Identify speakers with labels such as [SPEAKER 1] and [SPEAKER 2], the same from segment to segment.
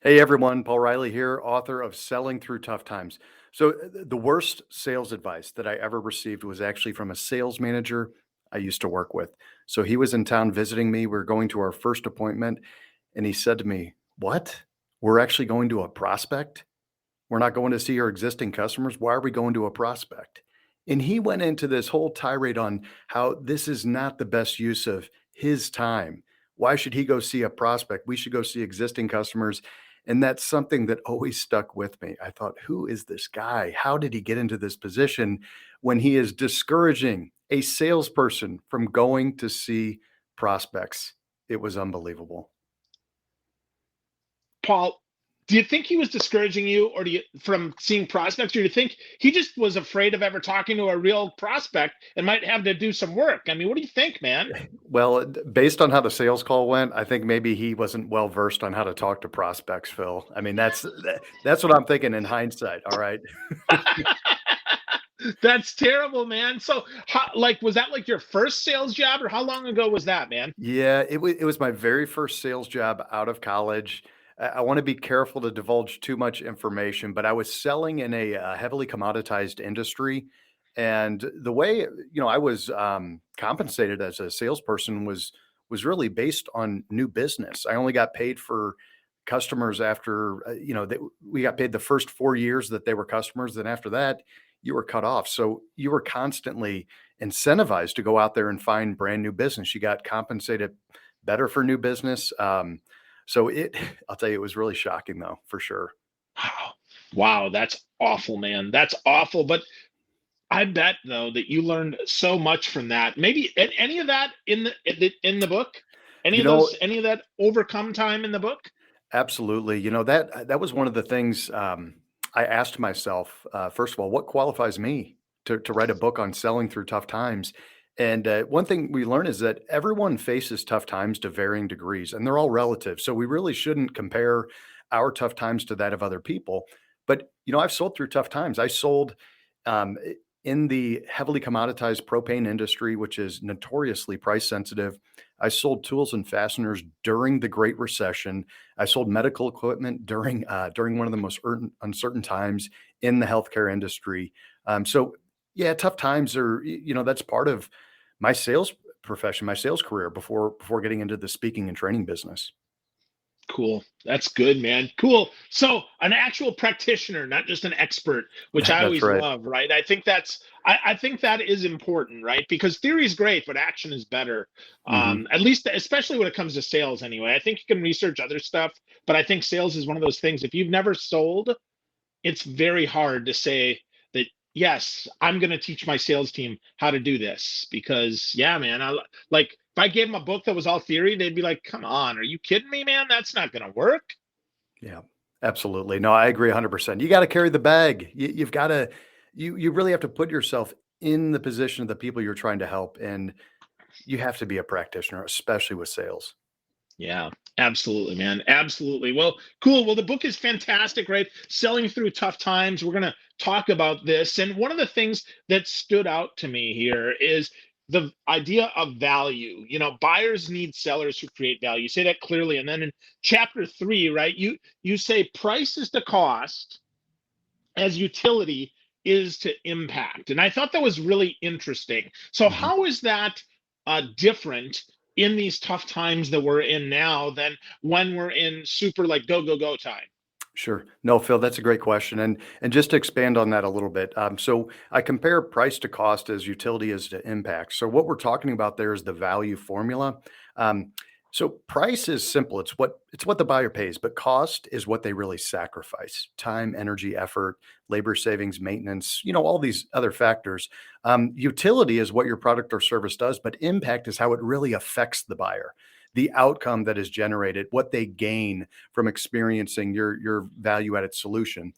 [SPEAKER 1] Hey everyone, Paul Reilly here, author of Selling Through Tough Times. The worst sales advice that I ever received was actually from a sales manager I used to work with. So he was in town visiting me. We were going to our first appointment, and he said to me, "What? We're actually going to a prospect? We're not going to see our existing customers. Why are we going to a prospect?" And he went into this whole tirade on how this is not the best use of his time. Why should he go see a prospect? We should go see existing customers. And that's something that always stuck with me. I thought, who is this guy? How did he get into this position when he is discouraging a salesperson from going to see prospects? It was unbelievable.
[SPEAKER 2] Paul, do you think he was discouraging you or do you from seeing prospects, or do you think he just was afraid of ever talking to a real prospect and might have to do some work? I mean, what do you think, man?
[SPEAKER 1] Well, based on how the sales call went, I think maybe he wasn't well versed on how to talk to prospects, Phil. I mean, that's what I'm thinking in hindsight, all right?
[SPEAKER 2] That's terrible, man. So, was that like your first sales job, or how long ago was that, man?
[SPEAKER 1] Yeah, it was my very first sales job out of college. I wanna be careful to divulge too much information, but I was selling in a, heavily commoditized industry, and the way, I was, compensated as a salesperson was really based on new business. I only got paid for customers after, we got paid the first 4 years that they were customers, then after that, you were cut off. So, you were constantly incentivized to go out there and find brand new business. You got compensated better for new business. So it, I'll tell you, it was really shocking though, for sure.
[SPEAKER 2] Wow. Wow, that's awful, man. That's awful. But I bet though that you learned so much from that. Maybe any of that in the book? Any
[SPEAKER 1] You
[SPEAKER 2] of
[SPEAKER 1] know,
[SPEAKER 2] those any of that overcome time in the book?
[SPEAKER 1] absolutely. That was one of the things I asked myself. First of all, what qualifies me to write a book on selling through tough times? And one thing we learn is that everyone faces tough times to varying degrees, and they're all relative. So we really shouldn't compare our tough times to that of other people. But I've sold through tough times. I sold um, in the heavily commoditized propane industry, which is notoriously price sensitive. I sold tools and fasteners during the Great Recession. I sold medical equipment during one of the most uncertain times in the healthcare industry. So yeah, tough times are that's part of my sales profession, my sales career before getting into the speaking and training business.
[SPEAKER 2] Cool. That's good, man. Cool. So, an actual practitioner, not just an expert, which I
[SPEAKER 1] That's
[SPEAKER 2] always
[SPEAKER 1] right.
[SPEAKER 2] love, right? I think that is important, right? Because theory is great, but action is better.
[SPEAKER 1] Hmm.
[SPEAKER 2] At least, especially when it comes to sales, anyway. I think you can research other stuff, but I think sales is one of those things. If you've never sold, it's very hard to say that, yes, I'm going to teach my sales team how to do this because, yeah, man, like if I gave them a book that was all theory, they'd be like, come on, are you kidding me, man? That's not going to work.
[SPEAKER 1] Yeah, absolutely. No, I agree 100%. You got to carry the bag. You've got to, you really have to put yourself in the position of the people you're trying to help, and you have to be a practitioner, especially with sales.
[SPEAKER 2] Yeah, absolutely, man. Absolutely. Well, cool. Well, the book is fantastic, right? Selling through tough times. We're going to talk about this. And one of the things that stood out to me here is the idea of value. Buyers need sellers who create value. You say that clearly. And then in chapter 3, right, you say price is to cost as utility is to impact. And I thought that was really interesting. So,
[SPEAKER 1] Mhm.
[SPEAKER 2] how is that different in these tough times that we're in now than when we're in super like go, go, go time?
[SPEAKER 1] Sure. No, Phil, that's a great question. And just to expand on that a little bit, so I compare price to cost as utility is to impact. So what we're talking about there is the value formula. Um, so price is simple. It's what the buyer pays, but cost is what they really sacrifice: time, energy, effort, labor savings, maintenance. All these other factors. Utility is what your product or service does, but impact is how it really affects the buyer, the outcome that is generated, what they gain from experiencing your value added solution.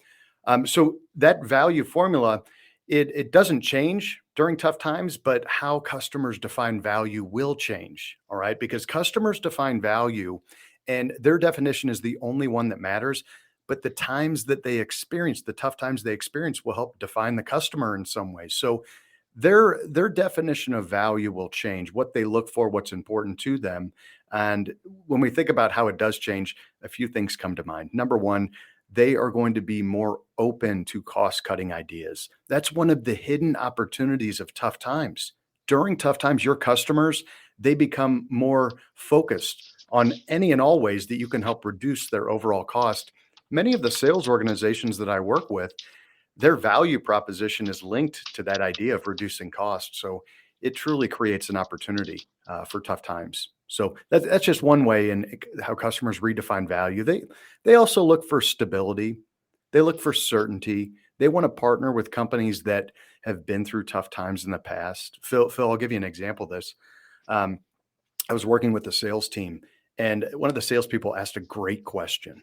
[SPEAKER 1] So that value formula, it doesn't change during tough times, but how customers define value will change. All right, because customers define value, and their definition is the only one that matters. But the times that they experience, the tough times they experience, will help define the customer in some way. So their definition of value will change, what they look for, what's important to them. And when we think about how it does change, a few things come to mind. Number one, they are going to be more open to cost cutting ideas. That's one of the hidden opportunities of tough times. During tough times, your customers, they become more focused on any and all ways that you can help reduce their overall cost. Many of the sales organizations that I work with, their value proposition is linked to that idea of reducing costs. So it truly creates an opportunity for tough times. So that's just one way in how customers redefine value. They also look for stability. They look for certainty. They want to partner with companies that have been through tough times in the past. Phil, I'll give you an example of this. Um, I was working with the sales team, and one of the salespeople asked a great question.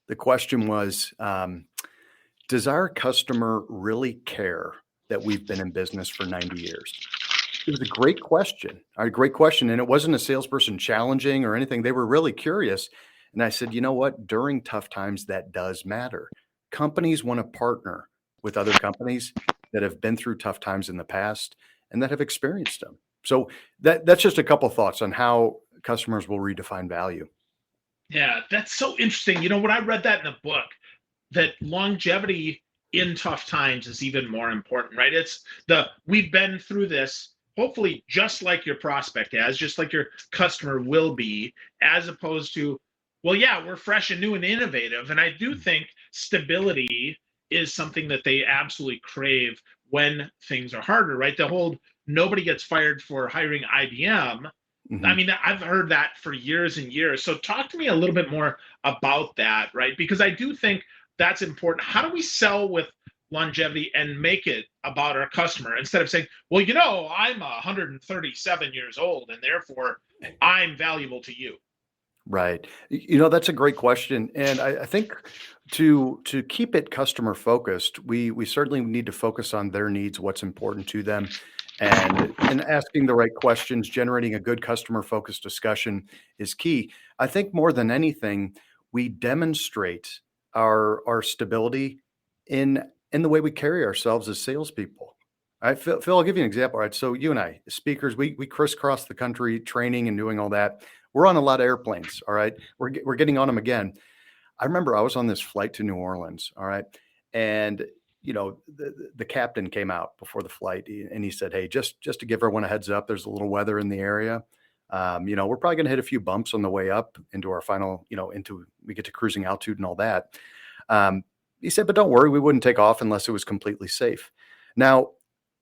[SPEAKER 1] The question was, does our customer really care that we've been in business for 90 years? It was a great question. A great question. And it wasn't a salesperson challenging or anything. They were really curious. And I said, you know what? During tough times, that does matter. Companies want to partner with other companies that have been through tough times in the past and that have experienced them. So that's just a couple thoughts on how customers will redefine value.
[SPEAKER 2] Yeah, that's so interesting. When I read that in the book, that longevity in tough times is even more important, right? It's the we've been through this, hopefully just like your prospect has, just like your customer will be, as opposed to, well, yeah, we're fresh and new and innovative. And I do think stability is something that they absolutely crave when things are harder, right? The whole nobody gets fired for hiring IBM. I
[SPEAKER 1] Mhm.
[SPEAKER 2] mean, I've heard that for years and years. So talk to me a little bit more about that, right? Because I do think that's important. How do we sell with longevity and make it about our customer instead of saying, well, I'm 137 years old and therefore I'm valuable to you?
[SPEAKER 1] Right. That's a great question. And I think to keep it customer focused, we certainly need to focus on their needs, what's important to them, and asking the right questions, generating a good customer focused discussion is key. I think more than anything, we demonstrate our stability in the way we carry ourselves as salespeople. All right, Phil, I'll give you an example. All right. So you and I, speakers, we crisscross the country training and doing all that. We're on a lot of airplanes, all right? We're getting on them again. I remember I was on this flight to New Orleans, all right? And, the captain came out before the flight, and he said, "Hey, just to give everyone a heads up, there's a little weather in the area. We're probably gonna hit a few bumps on the way up into our final, into we get to cruising altitude and all that." Um, he said, "But don't worry, we wouldn't take off unless it was completely safe." Now,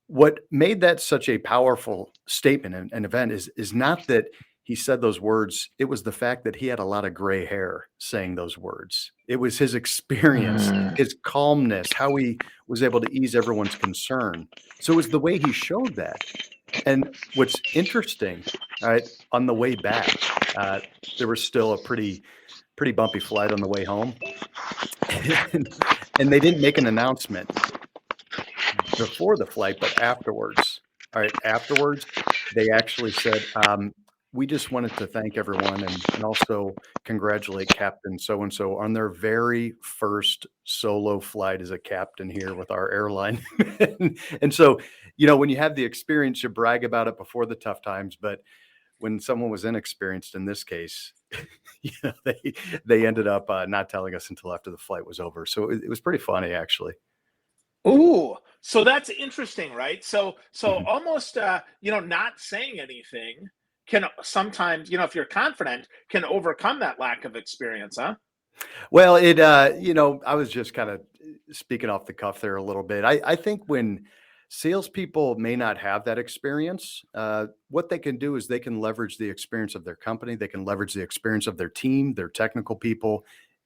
[SPEAKER 1] what made that such a powerful statement and an event is not that he said those words, it was the fact that he had a lot of gray hair saying those words. It was his experience,
[SPEAKER 2] Mm.
[SPEAKER 1] his calmness, how he was able to ease everyone's concern. So it was the way he showed that. And what's interesting, all right, on the way back, there was still a pretty bumpy flight on the way home, and they didn't make an announcement before the flight, but afterwards. All right, afterwards, they actually said, "We just wanted to thank everyone and also congratulate Captain so and so on their very first solo flight as a captain here with our airline." And so, when you have the experience, you brag about it before the tough times, but when someone was inexperienced in this case, they ended up not telling us until after the flight was over. So it was pretty funny, actually.
[SPEAKER 2] Ooh, so that's interesting, right? So
[SPEAKER 1] Mhm.
[SPEAKER 2] almost not saying anything can sometimes, if you're confident, can overcome that lack of experience, huh?
[SPEAKER 1] Well, I was just kind of speaking off the cuff there a little bit. I think when salespeople may not have that experience, what they can do is they can leverage the experience of their company. They can leverage the experience of their team, their technical people,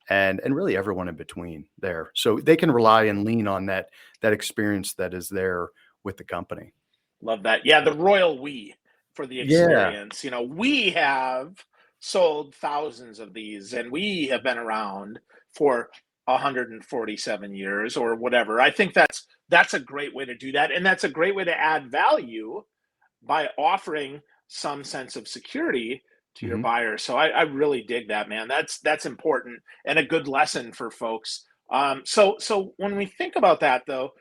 [SPEAKER 1] and really everyone in between there. So they can rely and lean on that experience that is there with the company.
[SPEAKER 2] Love that. Yeah, the royal we for the
[SPEAKER 1] Yeah.
[SPEAKER 2] experience. We have sold thousands of these and we have been around for 147 years or whatever. I think that's a great way to do that, and that's a great way to add value by offering some sense of security to your
[SPEAKER 1] Hmm.
[SPEAKER 2] buyer. So I really dig that, man. That's important and a good lesson for folks. So when we think about that, though,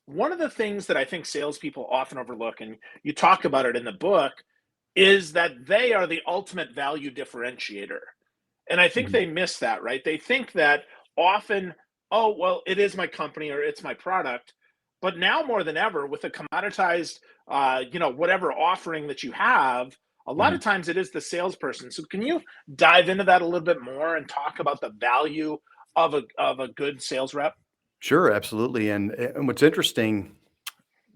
[SPEAKER 2] one of the things that I think salespeople often overlook, and you talk about it in the book, is that they are the ultimate value differentiator. And I think
[SPEAKER 1] Mhm.
[SPEAKER 2] they miss that, right? They think that often, oh, well, it is my company or it's my product. But now more than ever, with a commoditized, whatever offering that you have, a lot
[SPEAKER 1] Mhm.
[SPEAKER 2] of times it is the salesperson. So can you dive into that a little bit more and talk about the value of a good sales rep?
[SPEAKER 1] Sure, absolutely. And what's interesting,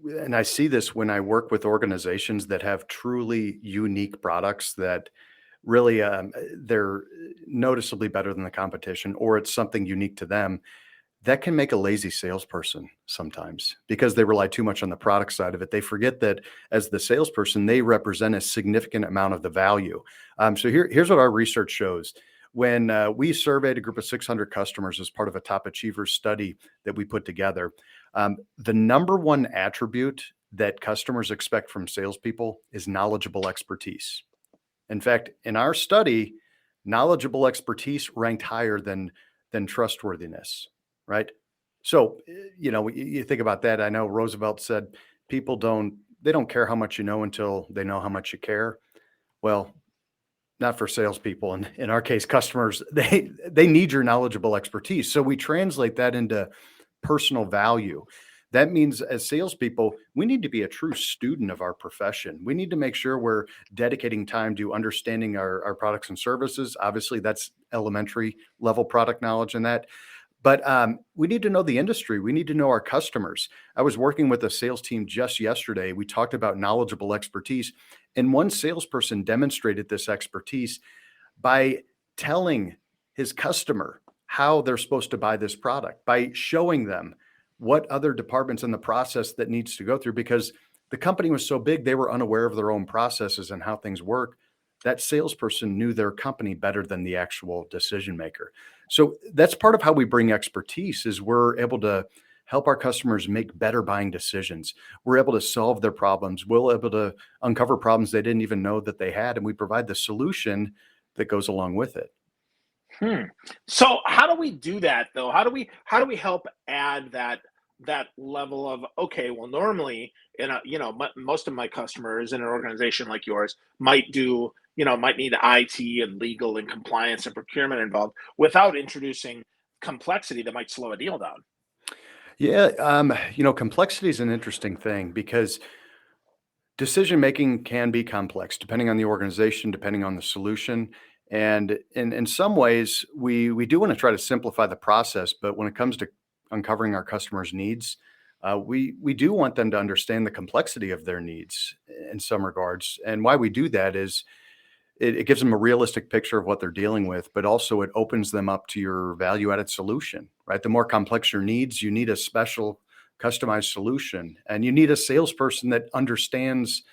[SPEAKER 1] and I see this when I work with organizations that have truly unique products that really they're noticeably better than the competition, or it's something unique to them. That can make a lazy salesperson sometimes because they rely too much on the product side of it. They forget that as the salesperson, they represent a significant amount of the value. Here's what our research shows. When we surveyed a group of 600 customers as part of a top achievers study that we put together, the number one attribute that customers expect from salespeople is knowledgeable expertise. In fact, in our study, knowledgeable expertise ranked higher than trustworthiness, right? You think about that. I know Roosevelt said people don't care how much you know until they know how much you care. Well, not for salespeople. And in our case, customers, they need your knowledgeable expertise. So we translate that into personal value. That means as salespeople, we need to be a true student of our profession. We need to make sure we're dedicating time to understanding our products and services. Obviously, that's elementary level product knowledge in that. But we need to know the industry. We need to know our customers. I was working with a sales team just yesterday. We talked about knowledgeable expertise, and one salesperson demonstrated this expertise by telling his customer how they're supposed to buy this product, by showing them what other departments in the process that needs to go through because the company was so big they were unaware of their own processes and how things work. That salesperson knew their company better than the actual decision maker. So that's part of how we bring expertise is we're able to help our customers make better buying decisions. We're able to solve their problems. We're able to uncover problems they didn't even know that they had, and we provide the solution that goes along with it.
[SPEAKER 2] Hmm. So how do we do that though? How do we help add that level of, okay, well, normally in a, most of my customers in an organization like yours might need IT and legal and compliance and procurement involved without introducing complexity that might slow a deal down.
[SPEAKER 1] Yeah, complexity is an interesting thing because decision making can be complex depending on the organization, depending on the solution. And in some ways, we do want to try to simplify the process, but when it comes to uncovering our customers' needs, we do want them to understand the complexity of their needs in some regards. And why we do that is it gives them a realistic picture of what they're dealing with, but also it opens them up to your value added solution, right? The more complex your needs, you need a special customized solution and you need a salesperson that understands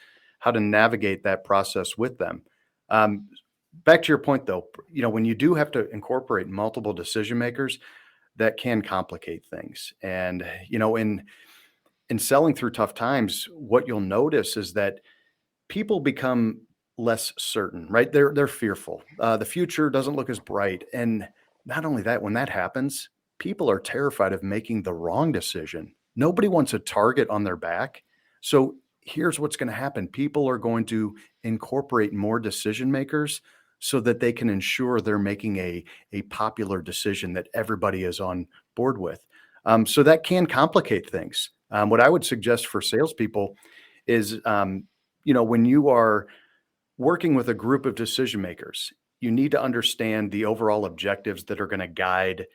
[SPEAKER 1] how to navigate that process with them. Um, Back to your point though, when you do have to incorporate multiple decision makers, that can complicate things. And, in selling through tough times, what you'll notice is that people become less certain, right? They're fearful. The future doesn't look as bright, and not only that, when that happens, people are terrified of making the wrong decision. Nobody wants a target on their back. So here's what's going to happen: people are going to incorporate more decision makers so that they can ensure they're making a popular decision that everybody is on board with. So that can complicate things. What I would suggest for salespeople is when you are working with a group of decision makers, you need to understand the overall objectives that are going to guide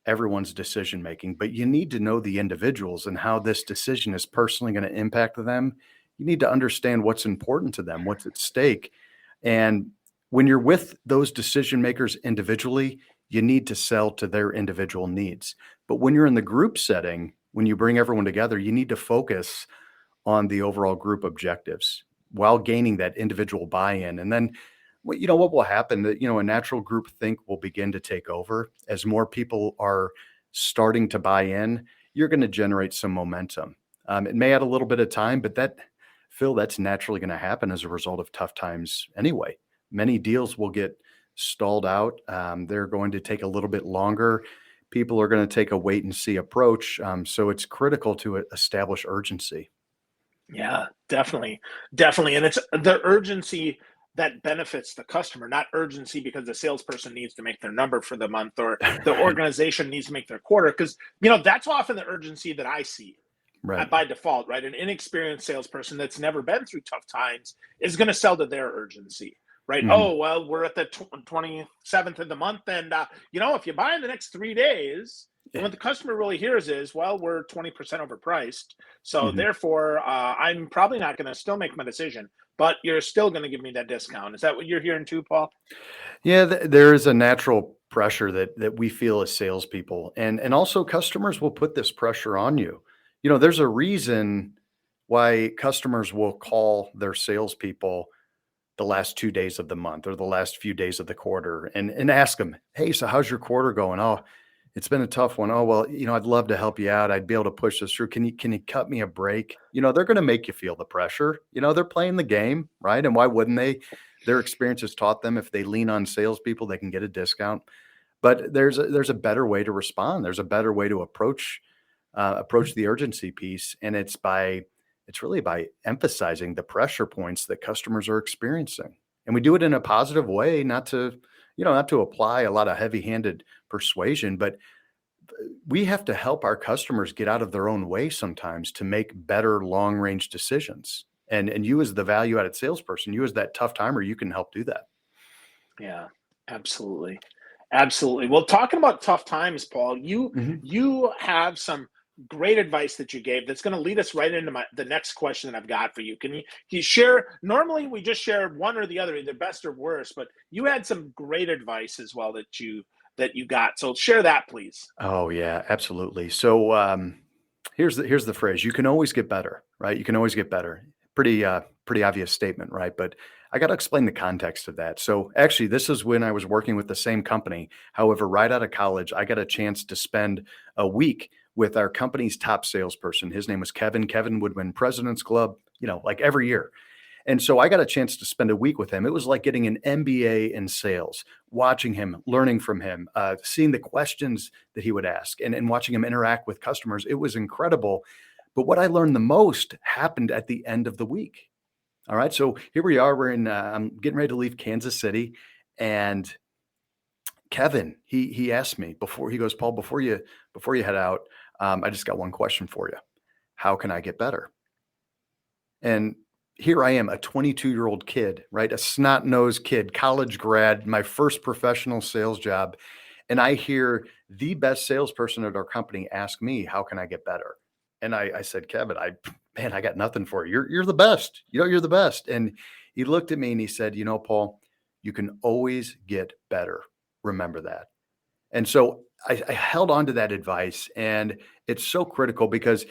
[SPEAKER 1] everyone's decision making, but you need to know the individuals and how this decision is personally going to impact them. You need to understand what's important to them, what's at stake. And when you're with those decision makers individually, you need to sell to their individual needs. But when you're in the group setting, when you bring everyone together, you need to focus on the overall group objectives while gaining that individual buy-in. And then what will happen that a natural group think will begin to take over as more people are starting to buy in. You're going to generate some momentum. It may add a little bit of time, but that's naturally going to happen as a result of tough times anyway. Many deals will get stalled out. They're going to take a little bit longer people are going to take a wait and see approach. So it's critical to establish urgency.
[SPEAKER 3] Yeah, definitely. Definitely. And it's the urgency that benefits the customer, not urgency because the salesperson needs to make their number for the month or the
[SPEAKER 1] Right.
[SPEAKER 3] organization needs to make their quarter. Because, that's often the urgency that I see
[SPEAKER 1] Right.
[SPEAKER 3] by default, right? An inexperienced salesperson that's never been through tough times is going to sell to their urgency, right?
[SPEAKER 1] Mhm.
[SPEAKER 3] Oh, well, we're at the 27th of the month. And, if you buy in the next 3 days, and
[SPEAKER 1] Yeah.
[SPEAKER 3] what the customer really hears is, well, we're 20% overpriced. So
[SPEAKER 1] Mhm.
[SPEAKER 3] therefore, I'm probably not going to still make my decision, but you're still going to give me that discount. Is that what you're hearing too, Paul?
[SPEAKER 1] Yeah, there is a natural pressure that we feel as salespeople, and also customers will put this pressure on you. There's a reason why customers will call their salespeople the last 2 days of the month or the last few days of the quarter and ask them, "Hey, so how's your quarter going?" "Oh, it's been a tough one." "Oh, well, I'd love to help you out. I'd be able to push this through. Can you cut me a break?" They're going to make you feel the pressure. They're playing the game, right? And why wouldn't they? Their experience has taught them if they lean on salespeople, they can get a discount. But there's a better way to respond. There's a better way to approach the urgency piece, and it's really by emphasizing the pressure points that customers are experiencing. And we do it in a positive way, not to apply a lot of heavy-handed persuasion, but we have to help our customers get out of their own way sometimes to make better long-range decisions. And you as the value-added salesperson, you as that tough timer, you can help do that.
[SPEAKER 3] Yeah, absolutely. Absolutely. Well, talking about tough times, Paul, you
[SPEAKER 1] Mhm.
[SPEAKER 3] you have some great advice that you gave that's going to lead us right into the next question that I've got for you. Can you share? Normally, we just share one or the other, either best or worst, but you had some great advice as well that you got. So share that, please.
[SPEAKER 1] Oh, yeah, absolutely. So, here's the phrase, "You can always get better," right? You can always get better. Pretty obvious statement, right? But I gotta explain the context of that. So, actually, this is when I was working with the same company. However, right out of college, I got a chance to spend a week with our company's top salesperson. His name was Kevin. Kevin would win President's Club, like every year. And so I got a chance to spend a week with him. It was like getting an MBA in sales, watching him, learning from him, seeing the questions that he would ask, and watching him interact with customers. It was incredible. But what I learned the most happened at the end of the week. All right. So here we are. I'm getting ready to leave Kansas City. And Kevin, he asked me before, he goes, "Paul, before you head out, I just got one question for you. How can I get better?" And here I am, a 22-year-old kid, right? A snot-nosed kid, college grad, my first professional sales job. And I hear the best salesperson at our company ask me, "How can I get better?" And I said, "Kevin, man, I got nothing for you. You're the best. You're the best." And he looked at me and he said, "Paul, you can always get better. Remember that." And so I held on to that advice, and it's so critical because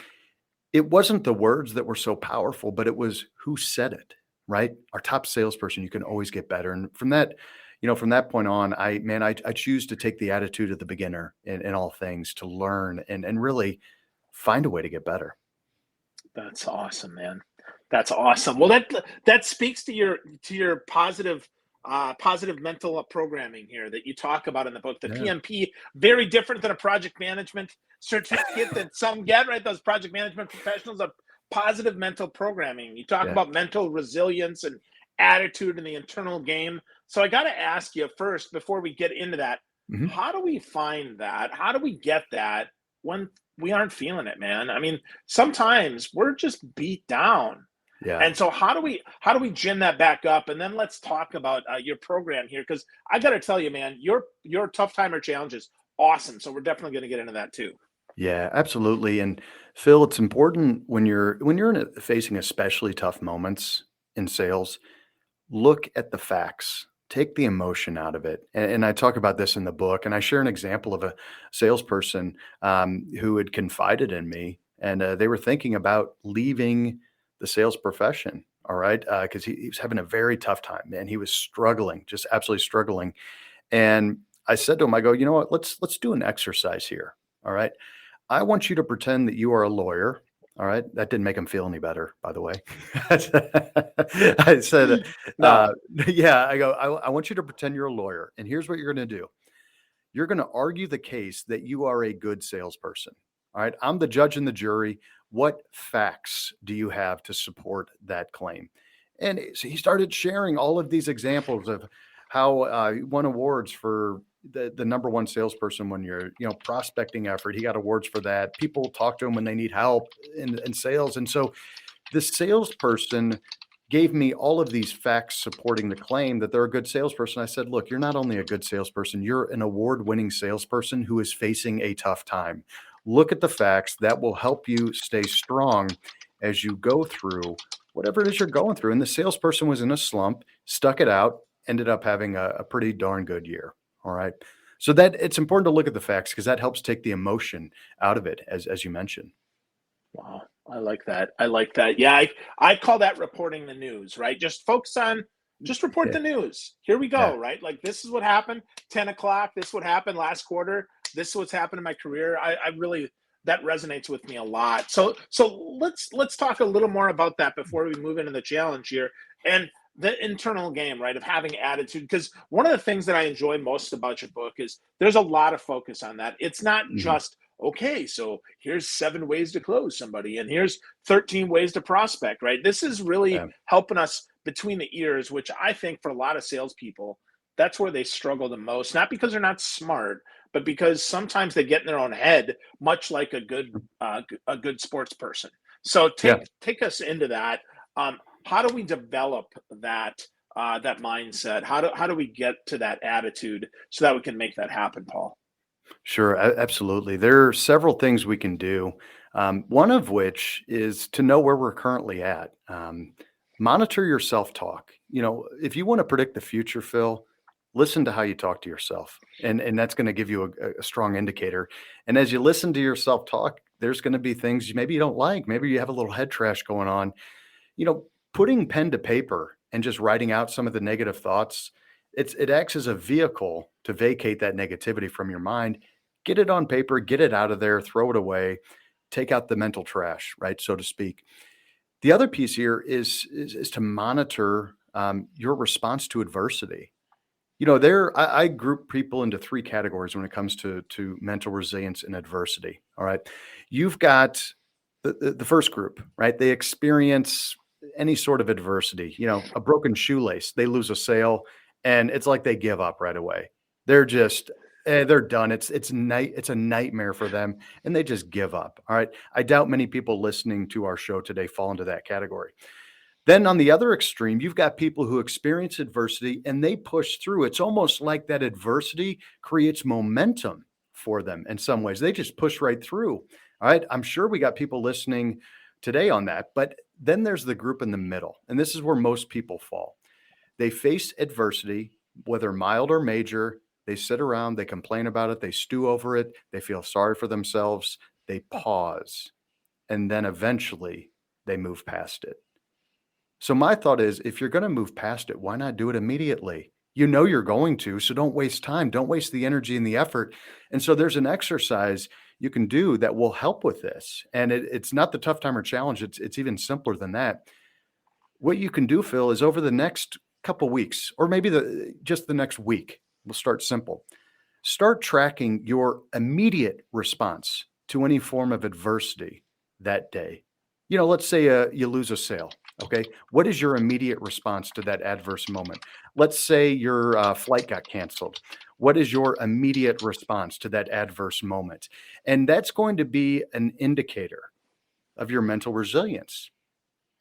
[SPEAKER 1] it wasn't the words that were so powerful, but it was who said it, right? Our top salesperson, "You can always get better." And from that point on, I choose to take the attitude of the beginner in all things to learn and really find a way to get better.
[SPEAKER 3] That's awesome, man. That's awesome. Well, that speaks to your positive mental programming here that you talk about in the book. The
[SPEAKER 1] Yeah.
[SPEAKER 3] PMP, very different than a project management certificate that some get, right? Those project management professionals of positive mental programming. You talk
[SPEAKER 1] Yeah.
[SPEAKER 3] about mental resilience and attitude in the internal game. So I got to ask you first before we get into that,
[SPEAKER 1] Mhm.
[SPEAKER 3] how do we find that? How do we get that when we aren't feeling it, man? I mean, sometimes we're just beat down.
[SPEAKER 1] Yeah.
[SPEAKER 3] And so how do we gin that back up? And then let's talk about your program here because I got to tell you, man, your tough timer challenge is awesome. So we're definitely going to get into that too.
[SPEAKER 1] Yeah, absolutely. And Phil, it's important when you're facing especially tough moments in sales, look at the facts. Take the emotion out of it. And I talk about this in the book, and I share an example of a salesperson who had confided in me, and they were thinking about leaving the sales profession. All right, because he was having a very tough time, and he was struggling, just absolutely struggling. And I said to him, I go, "You know what? Let's do an exercise here. All right. I want you to pretend that you are a lawyer." All right. That didn't make him feel any better, by the way. I said,
[SPEAKER 3] No.
[SPEAKER 1] yeah, I go, I want you to pretend you're a lawyer. And here's what you're going to do. you're going to argue the case that you are a good salesperson. All right. I'm the judge and the jury. What facts do you have to support that claim? And so he started sharing all of these examples of how he won awards for the number one salesperson one year, prospecting effort. He got awards for that. People talk to him when they need help in sales. And so the salesperson gave me all of these facts supporting the claim that they're a good salesperson. I said, look, you're not only a good salesperson, you're an award-winning salesperson who is facing a tough time. Look at the facts that will help you stay strong as you go through whatever it is you're going through. And the salesperson was in a slump, stuck it out, ended up having a pretty darn good year. All right. So that it's important to look at the facts because that helps take the emotion out of it, as you mentioned.
[SPEAKER 3] Wow. I like that. I like that. Yeah. I call that reporting the news, right? Just focus on, just report the news. Here we go, right? Like, this is what happened, 10 o'clock. This is what happened last quarter. This is what's happened in my career. I really, that resonates with me a lot. So let's talk a little more about that before we move into the challenge here and the internal game, right? Of having attitude. Because one of the things that I enjoy most about your book is there's a lot of focus on that. It's not just, okay, so here's 7 ways to close somebody and here's 13 ways to prospect, right? This is really helping us between the ears, which I think for a lot of salespeople, that's where they struggle the most. Not because they're not smart, but because sometimes they get in their own head, much like a good sports person. So take us into that. How do we develop that mindset? How do we get to that attitude so that we can make that happen, Paul?
[SPEAKER 1] Sure, absolutely. There are several things we can do. One of which is to know where we're currently at. Monitor your self-talk. If you want to predict the future, Phil, listen to how you talk to yourself, and that's going to give you a strong indicator. And as you listen to your self-talk, there's going to be things maybe you don't like. Maybe you have a little head trash going on. Putting pen to paper and just writing out some of the negative thoughts, it acts as a vehicle to vacate that negativity from your mind. Get it on paper, get it out of there, throw it away, take out the mental trash, right, so to speak. The other piece here is to monitor your response to adversity. I group people into 3 categories when it comes to mental resilience and adversity. All right, you've got the first group, right? They experience any sort of adversity. A broken shoelace, they lose a sale, and it's like they give up right away. They're just they're done. It's a nightmare for them, and they just give up. All right. I doubt many people listening to our show today fall into that category. Then on the other extreme, you've got people who experience adversity and they push through. It's almost like that adversity creates momentum for them in some ways. They just push right through. All right. I'm sure we got people listening today on that, but then there's the group in the middle, and this is where most people fall. They face adversity, whether mild or major. They sit around, they complain about it, they stew over it, they feel sorry for themselves, they pause, and then eventually they move past it. So my thought is, if you're going to move past it, why not do it immediately? You're going to, so don't waste time. Don't waste the energy and the effort. And so there's an exercise you can do that will help with this. And it's not the tough timer challenge. It's even simpler than that. What you can do, Phil, is over the next couple weeks, or maybe just the next week, we'll start simple. Start tracking your immediate response to any form of adversity that day. Let's say you lose a sale. Okay. What is your immediate response to that adverse moment? Let's say your flight got canceled. What is your immediate response to that adverse moment? And that's going to be an indicator of your mental resilience,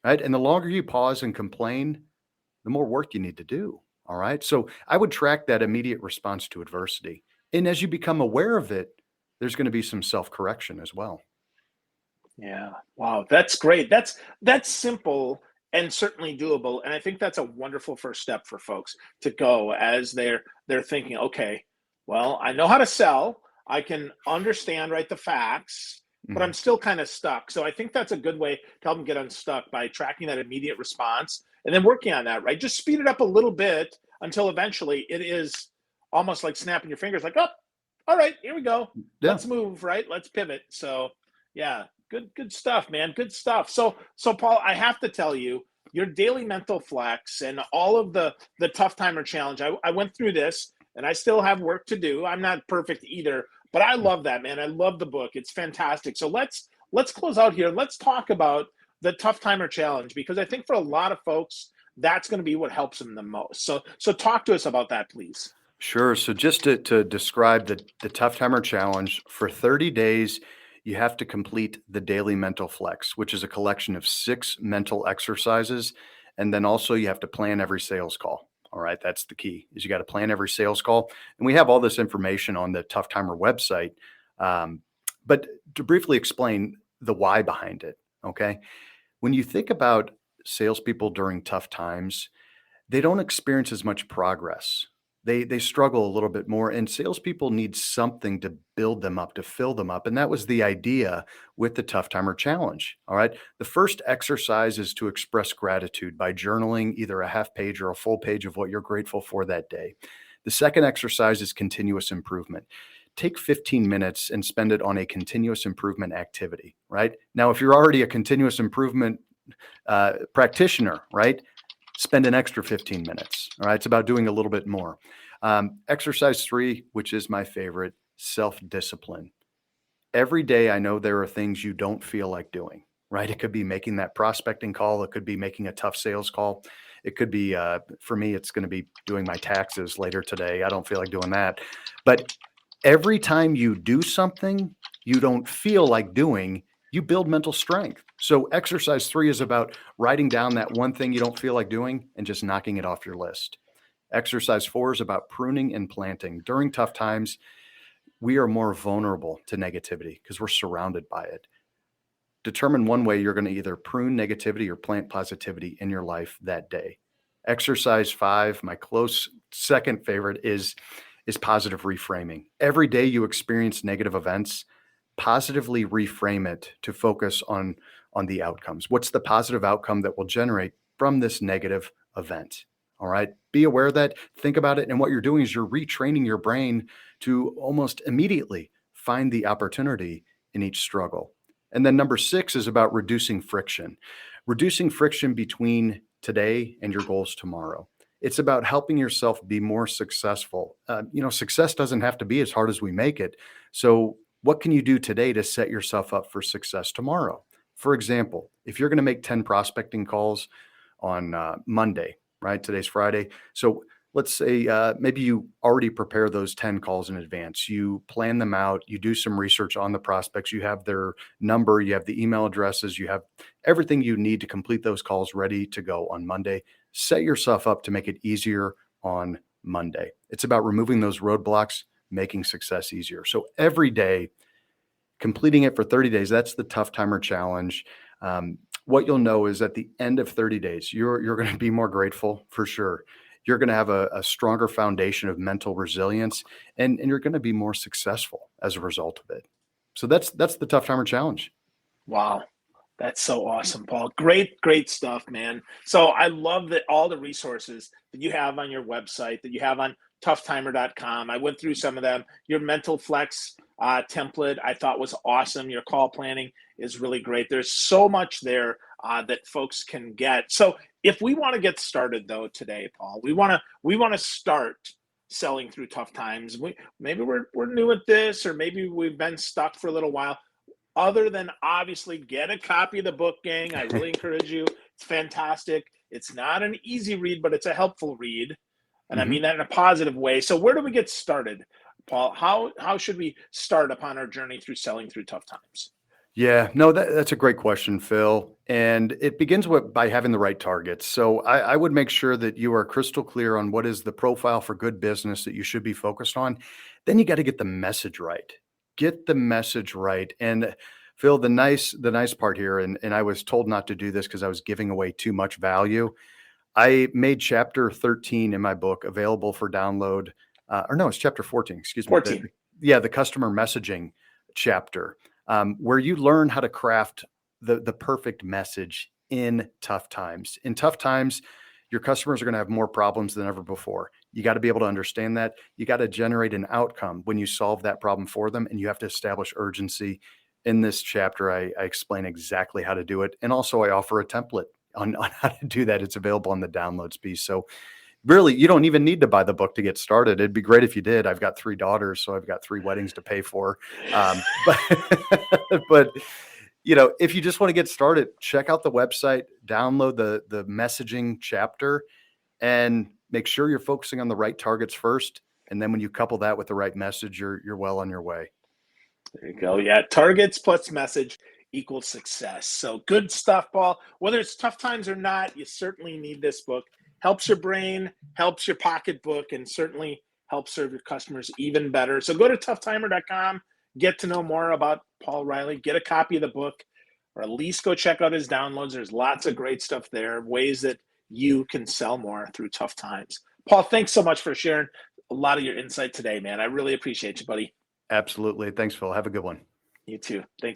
[SPEAKER 1] right? And the longer you pause and complain, the more work you need to do. All right. So I would track that immediate response to adversity. And as you become aware of it, there's going to be some self-correction as well.
[SPEAKER 3] Yeah. Wow. That's great. That's simple and certainly doable. And I think that's a wonderful first step for folks to go as they're thinking, okay, well, I know how to sell. I can understand, right, the facts, but I'm still kind of stuck. So I think that's a good way to help them get unstuck by tracking that immediate response and then working on that, right? Just speed it up a little bit until eventually it is almost like snapping your fingers, like, oh, all right, here we go.
[SPEAKER 1] Yeah.
[SPEAKER 3] Let's move, right? Let's pivot. So yeah, good stuff, man. Good stuff. So Paul, I have to tell you, your daily mental flex and all of the tough timer challenge, I went through this and I still have work to do. I'm not perfect either, but I love that, man. I love the book. It's fantastic. So let's close out here. Let's talk about the Tough Timer Challenge, because I think for a lot of folks, that's going to be what helps them the most. So talk to us about that, please.
[SPEAKER 1] Sure. So just to describe the Tough Timer Challenge, for 30 days, you have to complete the Daily Mental Flex, which is a collection of 6 mental exercises. And then also you have to plan every sales call. All right. That's the key, is you got to plan every sales call. And we have all this information on the Tough Timer website. But to briefly explain the why behind it. Okay. When you think about salespeople during tough times, they don't experience as much progress. They struggle a little bit more, and salespeople need something to build them up, to fill them up. And that was the idea with the Tough Timer Challenge. All right. The first exercise is to express gratitude by journaling either a half page or a full page of what you're grateful for that day. The second exercise is continuous improvement. Take 15 minutes and spend it on a continuous improvement activity, right? Now, if you're already a continuous improvement practitioner, right, spend an extra 15 minutes. All right. It's about doing a little bit more. Exercise 3, which is my favorite, self-discipline. Every day, I know there are things you don't feel like doing, right? It could be making that prospecting call. It could be making a tough sales call. It could be, for me, it's going to be doing my taxes later today. I don't feel like doing that. But every time you do something you don't feel like doing, you build mental strength. So exercise 3 is about writing down that one thing you don't feel like doing and just knocking it off your list. Exercise 4 is about pruning and planting. During tough times, we are more vulnerable to negativity because we're surrounded by it. Determine one way you're going to either prune negativity or plant positivity in your life that day. Exercise 5, my close second favorite, is positive reframing. Every day you experience negative events, positively reframe it to focus on the outcomes. What's the positive outcome that will generate from this negative event? All right. Be aware of that. Think about it. And what you're doing is you're retraining your brain to almost immediately find the opportunity in each struggle. And then number 6 is about reducing friction. Reducing friction between today and your goals tomorrow. It's about helping yourself be more successful. Success doesn't have to be as hard as we make it. So what can you do today to set yourself up for success tomorrow? For example, if you're going to make 10 prospecting calls on Monday, right? Today's Friday. So let's say maybe you already prepare those 10 calls in advance. You plan them out. You do some research on the prospects. You have their number. You have the email addresses. You have everything you need to complete those calls ready to go on Monday. Set yourself up to make it easier on Monday. It's about removing those roadblocks, making success easier. So every day, completing it for 30 days, that's the Tough Timer Challenge. What you'll know is at the end of 30 days, you're going to be more grateful for sure. You're going to have a stronger foundation of mental resilience, and you're going to be more successful as a result of it. So that's the Tough Timer Challenge.
[SPEAKER 3] Wow. That's so awesome, Paul. Great stuff, man. So I love that all the resources that you have on your website, that you have on toughtimer.com. I went through some of them. Your mental flex template I thought was awesome. Your call planning is really great. There's so much there that folks can get. So if we want to get started though today, Paul, we want to start selling through tough times. Maybe we're new at this, or maybe we've been stuck for a little while. Other than obviously get a copy of the book, gang. I really encourage you. It's fantastic. It's not an easy read, but it's a helpful read. And I mean that in a positive way. So where do we get started, Paul? How should we start upon our journey through selling through tough times?
[SPEAKER 1] Yeah, no, that's a great question, Phil. And it begins by having the right targets. So I would make sure that you are crystal clear on what is the profile for good business that you should be focused on. Then you got to get the message right. Get the message right. And Phil, the nice part here, and I was told not to do this because I was giving away too much value. I made chapter 13 in my book available for download. Or no, it's chapter 14, excuse me.
[SPEAKER 3] 14.
[SPEAKER 1] The customer messaging chapter, where you learn how to craft the perfect message in tough times. In tough times, your customers are going to have more problems than ever before. You got to be able to understand that. You got to generate an outcome when you solve that problem for them, and you have to establish urgency. In this chapter, I explain exactly how to do it. And also I offer a template on how to do that. It's available on the downloads piece. So really, you don't even need to buy the book to get started. It'd be great if you did. I've got 3 daughters, so I've got 3 weddings to pay for. But but if you just want to get started, check out the website, download the messaging chapter, and make sure you're focusing on the right targets first. And then when you couple that with the right message, you're well on your way.
[SPEAKER 3] There you go. Yeah, targets plus message equals success. So good stuff, Paul. Whether it's tough times or not, you certainly need this book. Helps your brain, helps your pocketbook, and certainly helps serve your customers even better. So go to toughtimer.com, get to know more about Paul Reilly, get a copy of the book, or at least go check out his downloads. There's lots of great stuff there, ways that you can sell more through tough times. Paul, thanks so much for sharing a lot of your insight today, man. I really appreciate you, buddy.
[SPEAKER 1] Absolutely. Thanks, Phil. Have a good one.
[SPEAKER 3] You too. Thanks.